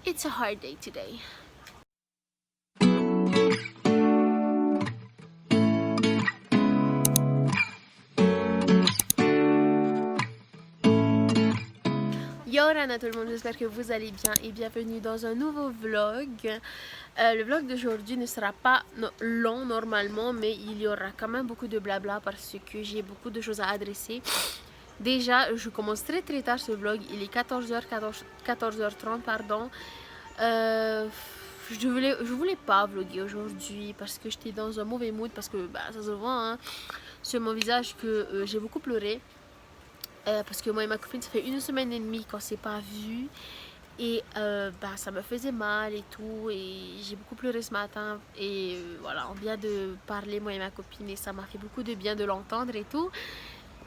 It's a hard day today. Yo Rana tout le monde, j'espère que vous allez bien et bienvenue dans un nouveau vlog. Le vlog d'aujourd'hui ne sera pas long normalement, mais il y aura quand même beaucoup de blabla parce que j'ai beaucoup de choses à adresser. Déjà, je commence très tard ce vlog, il est 14h30 pardon. Je voulais pas vlogger aujourd'hui parce que j'étais dans un mauvais mood, parce que ça se voit hein, sur mon visage que j'ai beaucoup pleuré. Parce que moi et ma copine, ça fait 1 semaine et demie qu'on s'est pas vu. Et ça me faisait mal et tout. Et j'ai beaucoup pleuré ce matin. Et voilà, on vient de parler, moi et ma copine. Et ça m'a fait beaucoup de bien de l'entendre et tout.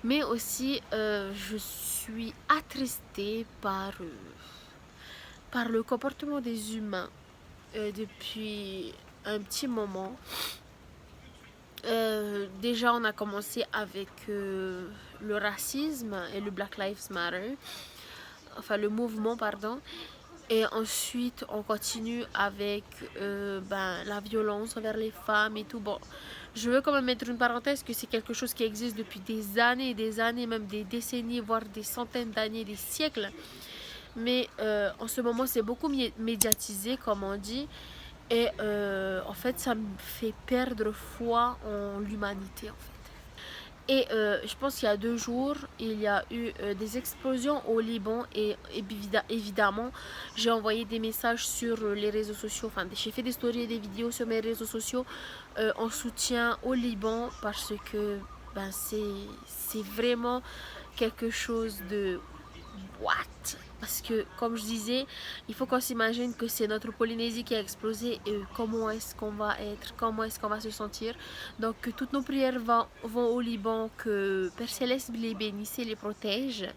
Mais aussi, je suis attristée par le comportement des humains depuis un petit moment. Déjà on a commencé avec le racisme et le Black Lives Matter, enfin le mouvement pardon, et ensuite on continue avec la violence envers les femmes et tout. Bon, je veux quand même mettre une parenthèse que c'est quelque chose qui existe depuis des années et des années, même des décennies, voire des centaines d'années, des siècles, mais en ce moment c'est beaucoup médiatisé comme on dit. Et en fait, ça me fait perdre foi en l'humanité, en fait. Et je pense qu'il y a 2 jours, il y a eu des explosions au Liban. Et évidemment, j'ai envoyé des messages sur les réseaux sociaux. Enfin, j'ai fait des stories et des vidéos sur mes réseaux sociaux en soutien au Liban. Parce que c'est vraiment quelque chose de... What? Parce que, comme je disais, il faut qu'on s'imagine que c'est notre Polynésie qui a explosé et comment est-ce qu'on va être, comment est-ce qu'on va se sentir. Donc, que toutes nos prières vont au Liban, que Père Céleste les bénisse et les protège,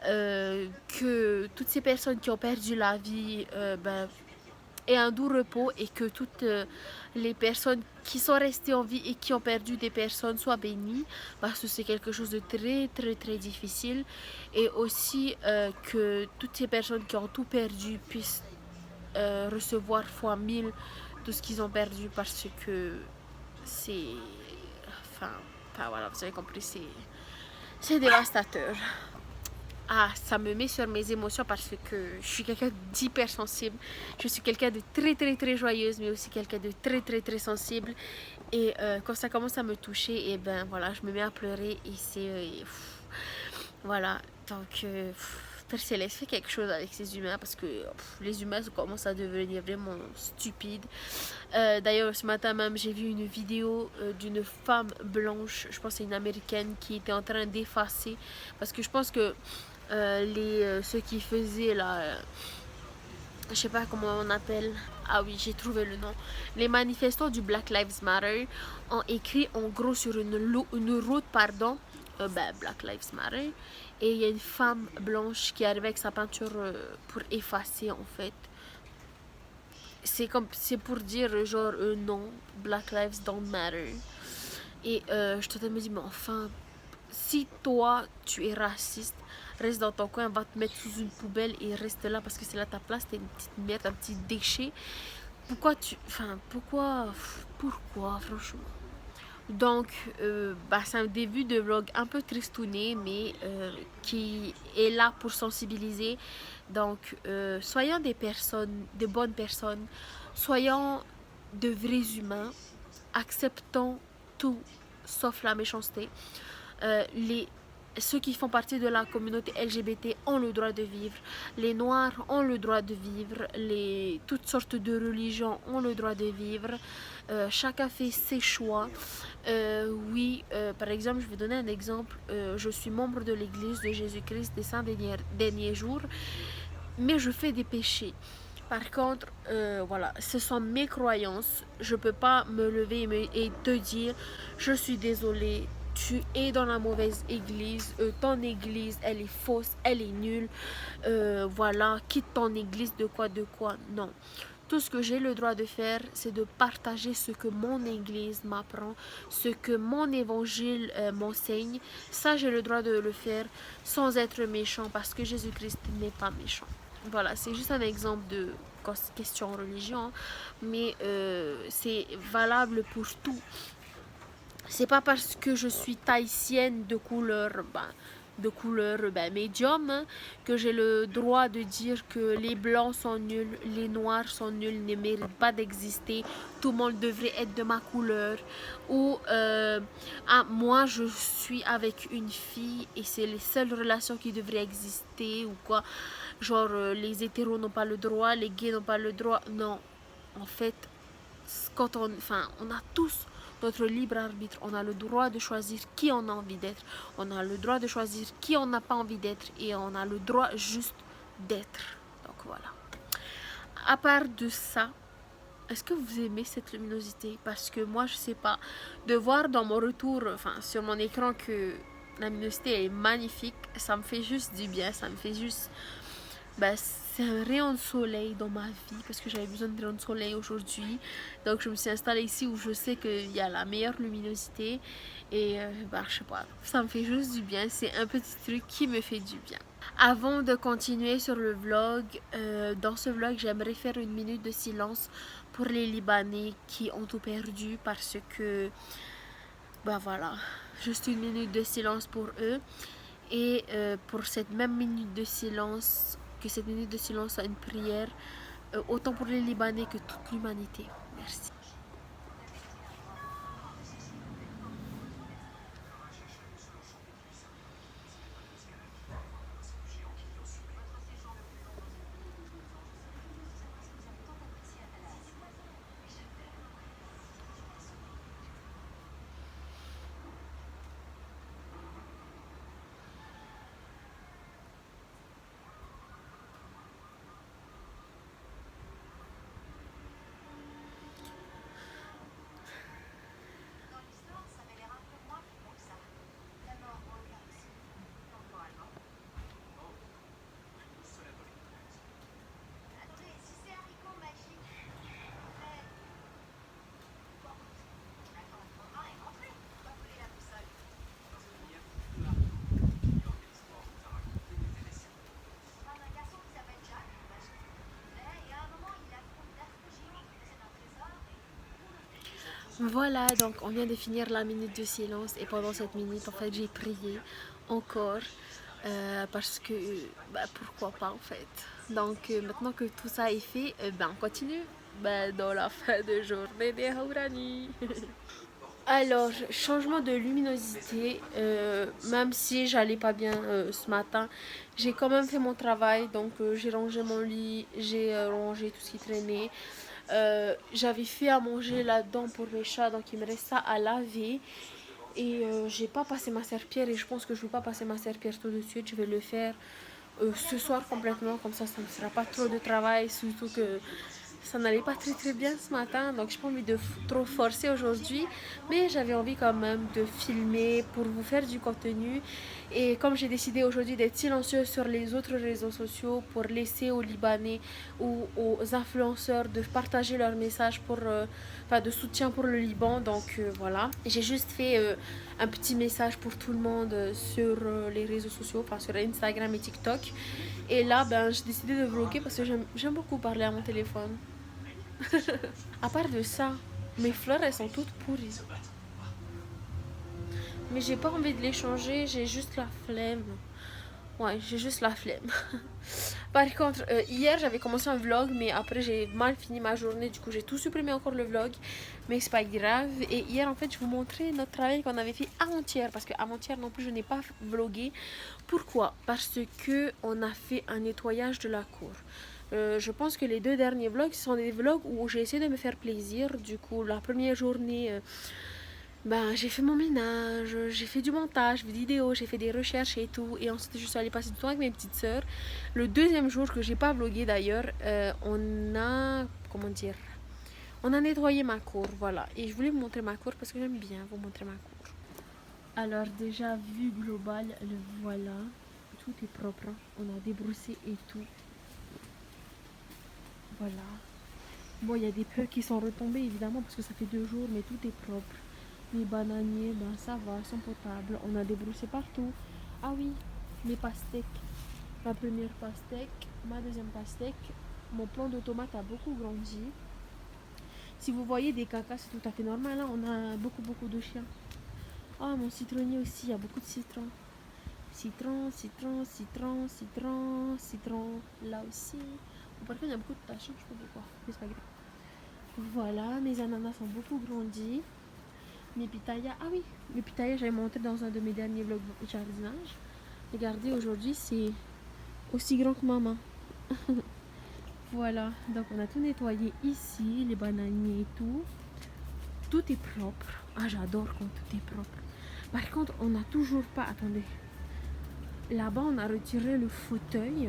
que toutes ces personnes qui ont perdu la vie aient un doux repos, et que toutes les personnes qui sont restées en vie et qui ont perdu des personnes soient bénies, parce que c'est quelque chose de très difficile. Et aussi que toutes ces personnes qui ont tout perdu puissent recevoir fois 1000 tout ce qu'ils ont perdu, parce que c'est... Enfin voilà, vous avez compris, c'est dévastateur. Ah, ça me met sur mes émotions parce que je suis quelqu'un d'hypersensible. Je suis quelqu'un de très joyeuse, mais aussi quelqu'un de très sensible. Et quand ça commence à me toucher, et ben voilà, je me mets à pleurer et c'est... voilà, donc... Père Céleste fait quelque chose avec ces humains, parce que les humains commencent à devenir vraiment stupides. D'ailleurs, ce matin même, j'ai vu une vidéo d'une femme blanche, je pense que c'est une américaine, qui était en train d'effacer, parce que je pense que ceux qui faisaient là, je sais pas comment on appelle, ah oui, j'ai trouvé le nom, les manifestants du Black Lives Matter ont écrit en gros sur une route pardon, Black Lives Matter, et il y a une femme blanche qui arrive avec sa peinture pour effacer en fait. C'est pour dire genre non, Black Lives don't matter. Et je te me dis, mais enfin, si toi tu es raciste, reste dans ton coin, va te mettre sous une poubelle et reste là, parce que c'est là ta place, t'es une petite merde, un petit déchet. Pourquoi franchement. Donc c'est un début de vlog un peu tristouné, mais qui est là pour sensibiliser. Donc soyons des bonnes personnes, soyons de vrais humains, acceptons tout sauf la méchanceté. Ceux qui font partie de la communauté LGBT ont le droit de vivre, les noirs ont le droit de vivre, toutes sortes de religions ont le droit de vivre, chacun fait ses choix. Oui, par exemple, je vais donner un exemple, je suis membre de l'église de Jésus-Christ des 100 derniers jours, mais je fais des péchés. Par contre, voilà, ce sont mes croyances. Je peux pas me lever et te dire, je suis désolée, tu es dans la mauvaise église, ton église, elle est fausse, elle est nulle, voilà, quitte ton église, de quoi, non. Tout ce que j'ai le droit de faire, c'est de partager ce que mon église m'apprend, ce que mon évangile m'enseigne. Ça, j'ai le droit de le faire sans être méchant, parce que Jésus-Christ n'est pas méchant. voilà, c'est juste un exemple de question religion, hein, mais c'est valable pour tout. C'est pas parce que je suis tahitienne de couleur médium, hein, que j'ai le droit de dire que les blancs sont nuls, les noirs sont nuls, ne méritent pas d'exister, tout le monde devrait être de ma couleur, ou moi je suis avec une fille et c'est les seules relations qui devraient exister, ou quoi, genre les hétéros n'ont pas le droit, les gays n'ont pas le droit. Non, en fait, on a tous notre libre arbitre, on a le droit de choisir qui on a envie d'être, on a le droit de choisir qui on n'a pas envie d'être, et on a le droit juste d'être. Donc voilà. À part de ça, est-ce que vous aimez cette luminosité? Parce que moi je sais pas, de voir dans mon retour, enfin sur mon écran, que la luminosité est magnifique, ça me fait juste du bien, ça me fait juste... c'est un rayon de soleil dans ma vie, parce que j'avais besoin de rayon de soleil aujourd'hui. Donc je me suis installée ici où je sais qu'il y a la meilleure luminosité. Et je sais pas, ça me fait juste du bien. C'est un petit truc qui me fait du bien. Avant de continuer sur le vlog, dans ce vlog, j'aimerais faire une minute de silence pour les Libanais qui ont tout perdu, parce que, voilà, juste une minute de silence pour eux. Et pour cette même minute de silence, que cette minute de silence soit une prière, autant pour les Libanais que toute l'humanité. Merci. Voilà, donc on vient de finir la minute de silence, et pendant cette minute, en fait, j'ai prié encore, parce que, pourquoi pas, en fait. Donc maintenant que tout ça est fait, on continue dans la fin de journée des Haourani. Alors, changement de luminosité, même si j'allais pas bien ce matin, j'ai quand même fait mon travail. Donc j'ai rangé mon lit, j'ai rangé tout ce qui traînait. J'avais fait à manger là-dedans pour mes chats, donc il me reste ça à laver. Et j'ai pas passé ma serpillère, et je pense que je vais pas passer ma serpillère tout de suite. Je vais le faire ce soir complètement, comme ça ne sera pas trop de travail, surtout que ça n'allait pas très bien ce matin, donc j'ai pas envie de trop forcer aujourd'hui, mais j'avais envie quand même de filmer pour vous faire du contenu. Et comme j'ai décidé aujourd'hui d'être silencieuse sur les autres réseaux sociaux pour laisser aux Libanais ou aux influenceurs de partager leurs messages de soutien pour le Liban, donc voilà, j'ai juste fait un petit message pour tout le monde sur les réseaux sociaux, enfin sur Instagram et TikTok. Et là, j'ai décidé de vlogger parce que j'aime beaucoup parler à mon téléphone. À part de ça, mes fleurs, elles sont toutes pourries. Mais j'ai pas envie de les changer, j'ai juste la flemme. Ouais, j'ai juste la flemme. Par contre, hier j'avais commencé un vlog, mais après j'ai mal fini ma journée, du coup j'ai tout supprimé encore le vlog. Mais c'est pas grave. Et hier en fait je vous montrais notre travail qu'on avait fait avant-hier, parce que avant-hier non plus je n'ai pas vlogué. Pourquoi? Parce que on a fait un nettoyage de la cour. Je pense que les 2 derniers vlogs sont des vlogs où j'ai essayé de me faire plaisir. Du coup la première journée... j'ai fait mon ménage, j'ai fait du montage vidéo, j'ai fait des recherches et tout. Et ensuite, je suis allée passer du temps avec mes petites sœurs. Le deuxième jour, que j'ai pas vlogué d'ailleurs, on a... Comment dire? On a nettoyé ma cour, voilà. Et je voulais vous montrer ma cour parce que j'aime bien vous montrer ma cour. Alors déjà, vue globale, le voilà. Tout est propre, hein. On a débroussé et tout. Voilà. Bon, il y a des peu qui sont retombés évidemment parce que ça fait 2 jours, mais tout est propre. Les bananiers, ça va, sont potables. On a débroussé partout. Ah oui, les pastèques. ma première pastèque, ma deuxième pastèque. Mon plant de tomate a beaucoup grandi. Si vous voyez des cacas, c'est tout à fait normal. Hein. On a beaucoup de chiens. Ah, mon citronnier aussi, il y a beaucoup de citron. Citron. Là aussi. Par contre, il y a beaucoup de tâches, je sais pas pourquoi. Mais c'est pas grave. Voilà, mes ananas ont beaucoup grandi. Mes pitayas, ah oui, mes pitayas, j'avais montré dans un de mes derniers vlogs jardinage. Regardez, aujourd'hui, c'est aussi grand que maman. Voilà, donc on a tout nettoyé ici, les bananiers et tout. Tout est propre. Ah, j'adore quand tout est propre. Par contre, on n'a toujours pas, attendez. Là-bas, on a retiré le fauteuil.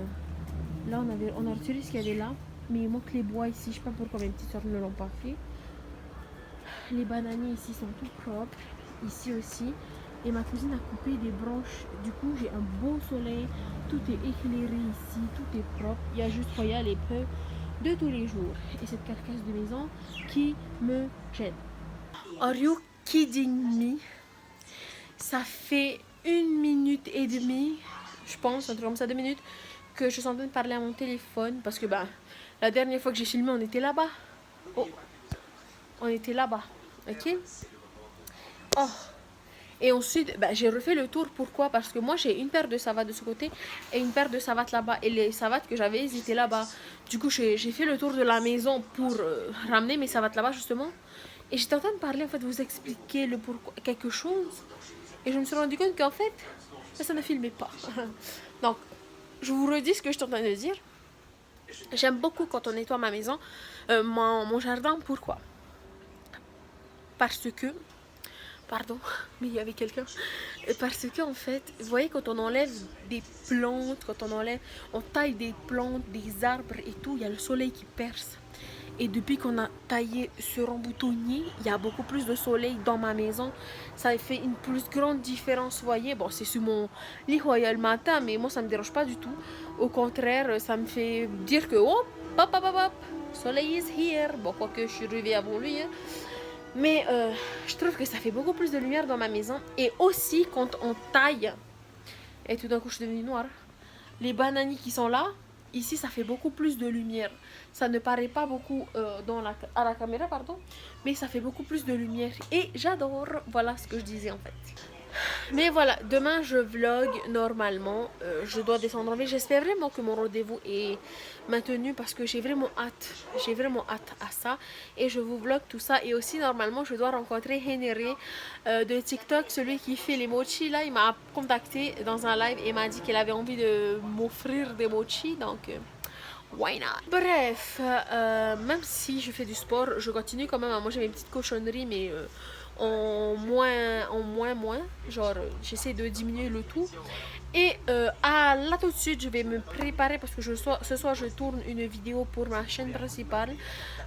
Là, on a retiré ce qu'il y avait là. Mais il manque les bois ici. Je sais pas pourquoi mes petites soeurs ne l'ont pas fait. Les bananiers ici sont tout propres. Ici aussi. Et ma cousine a coupé des branches. Du coup, j'ai un beau soleil. Tout est éclairé ici. Tout est propre. Il y a juste Royal et peu de tous les jours. Et cette carcasse de maison qui me gêne. Are you kidding me? Ça fait 1 minute et demie, je pense, un truc comme ça, 2 minutes, que je suis en train de parler à mon téléphone. Parce que bah, la dernière fois que j'ai filmé, on était là-bas. Oh, on était là-bas, ok? Oh, et ensuite, bah, j'ai refait le tour. Pourquoi? Parce que moi, j'ai une paire de savates de ce côté et une paire de savates là-bas. Et les savates que j'avais, elles étaient là-bas. Du coup, j'ai fait le tour de la maison pour ramener mes savates là-bas, justement. Et j'étais en train de parler, en fait, vous expliquer le pourquoi, quelque chose. Et je me suis rendu compte qu'en fait, ça ne filmait pas. Donc, je vous redis ce que je suis en train de dire. J'aime beaucoup quand on nettoie ma maison, mon jardin. Pourquoi? Parce que... Pardon, mais il y avait quelqu'un. Parce que en fait, vous voyez, quand on enlève des plantes, quand on taille des plantes, des arbres et tout, il y a le soleil qui perce. Et depuis qu'on a taillé ce ramboutonnier, il y a beaucoup plus de soleil dans ma maison. Ça fait une plus grande différence, vous voyez. Bon, c'est sur mon lit royal le matin, mais moi, ça ne me dérange pas du tout. Au contraire, ça me fait dire que, oh, hop, soleil is here. Bon, quoique je suis réveillée avant lui, hein. Mais je trouve que ça fait beaucoup plus de lumière dans ma maison. Et aussi, quand on taille, et tout d'un coup, je suis devenue noire, les bananiers qui sont là, ici, ça fait beaucoup plus de lumière. Ça ne paraît pas beaucoup à la caméra, pardon, mais ça fait beaucoup plus de lumière. Et j'adore, voilà ce que je disais en fait. Mais voilà, demain je vlog normalement. Je dois descendre en ville. J'espère vraiment que mon rendez-vous est maintenu parce que j'ai vraiment hâte. J'ai vraiment hâte à ça. Et je vous vlog tout ça. Et aussi normalement je dois rencontrer Henry de TikTok, celui qui fait les mochis. Là, il m'a contacté dans un live et m'a dit qu'il avait envie de m'offrir des mochis. Donc... why not? Bref, même si je fais du sport, je continue quand même à manger mes petites cochonneries, mais en moins. Genre, j'essaie de diminuer le tout. Et là tout de suite, je vais me préparer parce que ce soir, je tourne une vidéo pour ma chaîne principale.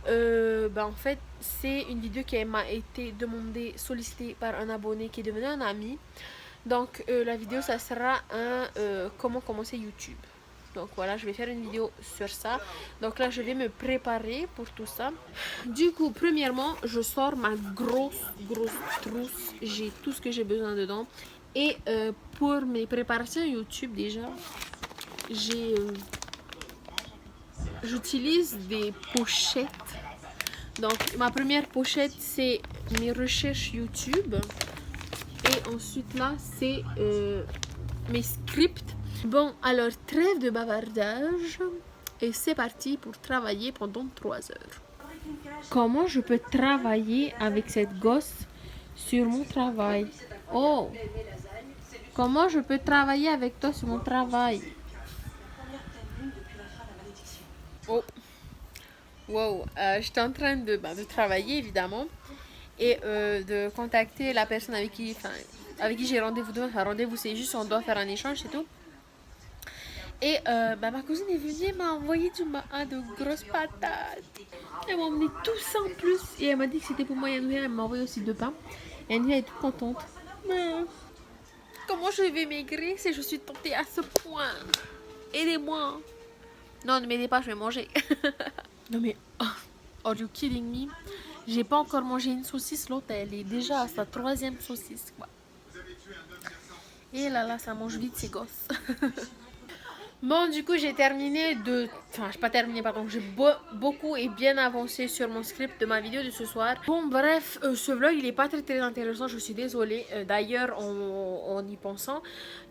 En fait, c'est une vidéo qui m'a été demandée, sollicitée par un abonné qui est devenu un ami. Donc, la vidéo, ça sera un comment commencer YouTube. Donc voilà, je vais faire une vidéo sur ça. Donc là, je vais me préparer pour tout ça. Du coup, premièrement, je sors ma grosse trousse. J'ai tout ce que j'ai besoin dedans. Et pour mes préparations YouTube déjà, j'utilise des pochettes. Donc ma première pochette, c'est mes recherches YouTube. Et ensuite là, c'est mes scripts. Bon, alors trêve de bavardage et c'est parti pour travailler pendant 3 heures. Comment je peux travailler avec cette gosse sur mon travail? Oh, comment je peux travailler avec toi sur mon travail? Oh, wow, j'étais en train de travailler évidemment et de contacter la personne avec qui j'ai rendez-vous demain. Enfin, rendez-vous, c'est juste on doit faire un échange, c'est tout. Et ma cousine est venue, elle m'a envoyé de grosses patates. Elle m'a emmené tout ça en plus. Et elle m'a dit que c'était pour moi. Elle m'a envoyé aussi 2 pains. Et elle est toute contente. Mais comment je vais maigrir si je suis tentée à ce point? Aidez-moi. Non, ne m'aidez pas, je vais manger. Non mais, are you kidding me? J'ai pas encore mangé une saucisse. L'autre, elle est déjà à sa 3e saucisse, quoi. Et là, ça mange vite, ces gosses. Bon, du coup, j'ai terminé de... Enfin, j'ai pas terminé, pardon. J'ai beaucoup et bien avancé sur mon script de ma vidéo de ce soir. Bon, bref, ce vlog, il est pas très intéressant. Je suis désolée. D'ailleurs, en y pensant,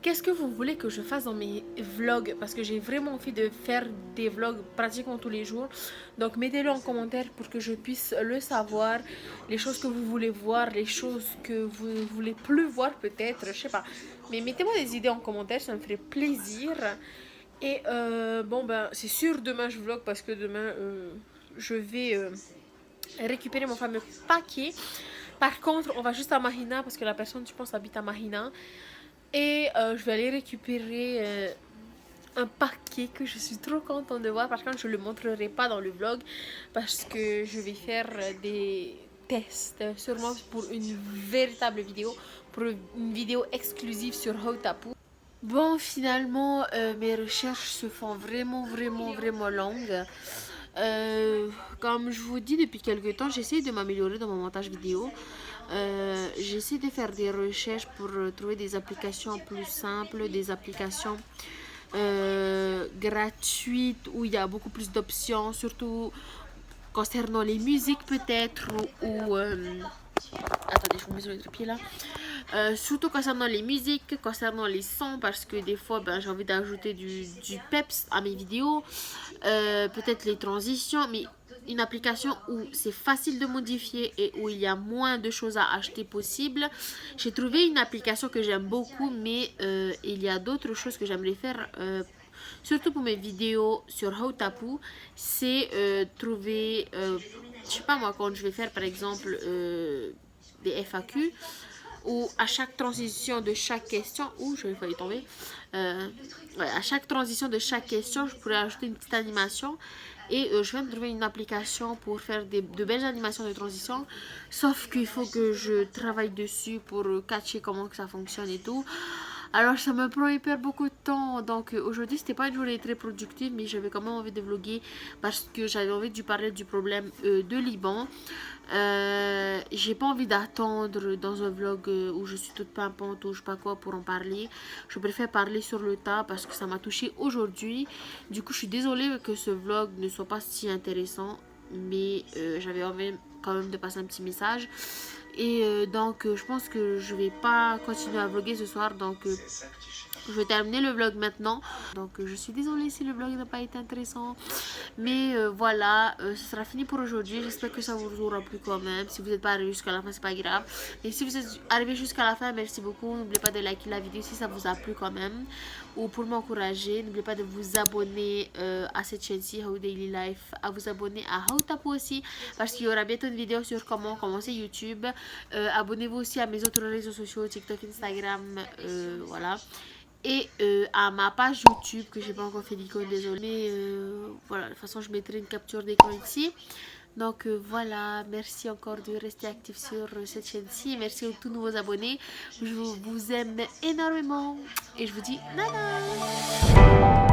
qu'est-ce que vous voulez que je fasse dans mes vlogs? Parce que j'ai vraiment envie de faire des vlogs pratiquement tous les jours. Donc, mettez-le en commentaire pour que je puisse le savoir. Les choses que vous voulez voir, les choses que vous voulez plus voir peut-être. Je sais pas. Mais mettez-moi des idées en commentaire, ça me ferait plaisir. Et bon ben c'est sûr demain je vlog parce que demain je vais récupérer mon fameux paquet. Par contre on va juste à Mahina parce que la personne je pense habite à Mahina. Et je vais aller récupérer un paquet que je suis trop contente de voir. Par contre je ne le montrerai pas dans le vlog parce que je vais faire des tests sûrement pour une véritable vidéo. Pour une vidéo exclusive sur Hautapu. Bon, finalement, mes recherches se font vraiment longues. Comme je vous dis depuis quelques temps, j'essaie de m'améliorer dans mon montage vidéo. J'essaie de faire des recherches pour trouver des applications plus simples, des applications gratuites où il y a beaucoup plus d'options, surtout concernant les musiques peut-être ou attendez, je vous mets sur le pied là. Surtout concernant les musiques, concernant les sons, parce que des fois ben, j'ai envie d'ajouter du peps à mes vidéos, peut-être les transitions, mais une application où c'est facile de modifier et où il y a moins de choses à acheter possible. J'ai trouvé une application que j'aime beaucoup, mais il y a d'autres choses que j'aimerais faire, surtout pour mes vidéos sur Hautapu, c'est trouver, je sais pas moi, quand je vais faire par exemple des FAQ, où à chaque transition de chaque question, je vais failli tomber, à chaque transition de chaque question, je pourrais ajouter une petite animation. Et je viens de trouver une application pour faire de belles animations de transition. Sauf qu'il faut que je travaille dessus pour catcher comment que ça fonctionne et tout. Alors ça me prend hyper beaucoup de temps. Donc aujourd'hui c'était pas une journée très productive, mais j'avais quand même envie de vlogger parce que j'avais envie de parler du problème de Liban. J'ai pas envie d'attendre dans un vlog où je suis toute pimpante ou je sais pas quoi pour en parler. Je préfère parler sur le tas parce que ça m'a touché aujourd'hui. Du coup je suis désolée que ce vlog ne soit pas si intéressant, mais j'avais envie quand même de passer un petit message. Et donc je pense que je vais pas continuer à vlogger ce soir, donc je vais terminer le vlog maintenant. Donc je suis désolée si le vlog n'a pas été intéressant, mais voilà, ce sera fini pour aujourd'hui. J'espère que ça vous aura plu quand même. Si vous n'êtes pas arrivé jusqu'à la fin, c'est pas grave, et si vous êtes arrivé jusqu'à la fin, merci beaucoup. N'oubliez pas de liker la vidéo si ça vous a plu quand même, ou pour m'encourager, n'oubliez pas de vous abonner à cette chaîne-ci, How Daily Life, à vous abonner à Hautapu aussi, parce qu'il y aura bientôt une vidéo sur comment commencer YouTube. Abonnez-vous aussi à mes autres réseaux sociaux, TikTok, Instagram, voilà. Et à ma page YouTube que j'ai pas encore fait d'icône, désolé. Mais voilà, de toute façon je mettrai une capture d'écran ici. Donc voilà, merci encore de rester actif sur cette chaîne-ci. Merci aux tous nouveaux abonnés. Je vous aime énormément et je vous dis nana.